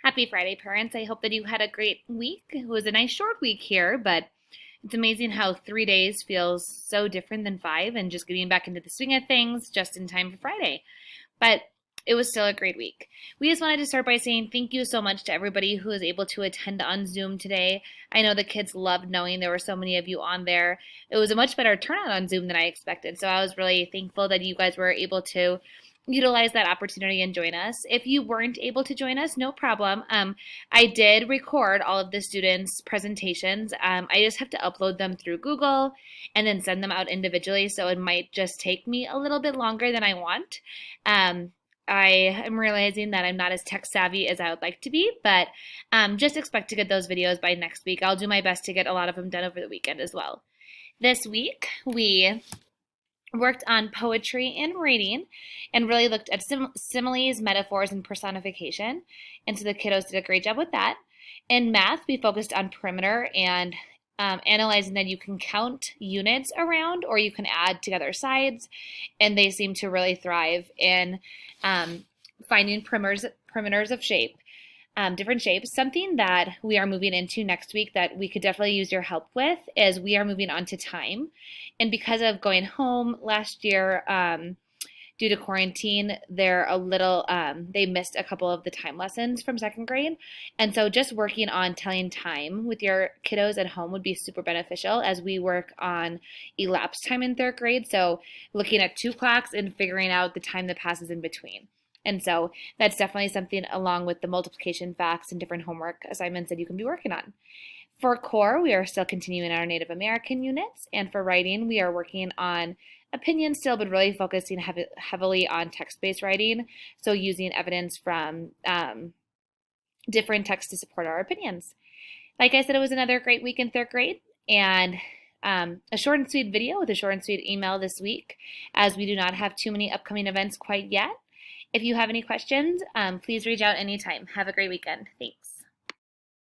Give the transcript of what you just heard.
Happy Friday, parents. I hope that you had a great week. It was a nice short week here, but it's amazing how 3 days feels so different than five and just getting back into the swing of things just in time for Friday. But it was still a great week. We just wanted to start by saying thank you so much to everybody who was able to attend on Zoom today. I know the kids loved knowing there were so many of you on there. It was a much better turnout on Zoom than I expected, so I was really thankful that you guys were able to utilize that opportunity and join us. If you weren't able to join us, no problem. I did record all of the students' presentations. I just have to upload them through Google and then send them out individually, so it might just take me a little bit longer than I want. I am realizing that I'm not as tech savvy as I would like to be, but just expect to get those videos by next week. I'll do my best to get a lot of them done over the weekend as well. This week, we worked on poetry and reading and really looked at similes, metaphors, and personification. And so the kiddos did a great job with that. In math, we focused on perimeter and analyzing that you can count units around or you can add together sides. And they seem to really thrive in finding perimeters of shape. Different shapes. Something that we are moving into next week that we could definitely use your help with is we are moving on to time. And because of going home last year due to quarantine, they missed a couple of the time lessons from second grade. And so just working on telling time with your kiddos at home would be super beneficial as we work on elapsed time in third grade. So looking at 2 clocks and figuring out the time that passes in between. And so that's definitely something along with the multiplication facts and different homework assignments that you can be working on. For core, we are still continuing our Native American units. And for writing, we are working on opinion still, but really focusing heavily on text-based writing. So using evidence from different texts to support our opinions. Like I said, it was another great week in third grade. And a short and sweet video with a short and sweet email this week, as we do not have too many upcoming events quite yet. If you have any questions, please reach out anytime. Have a great weekend. Thanks.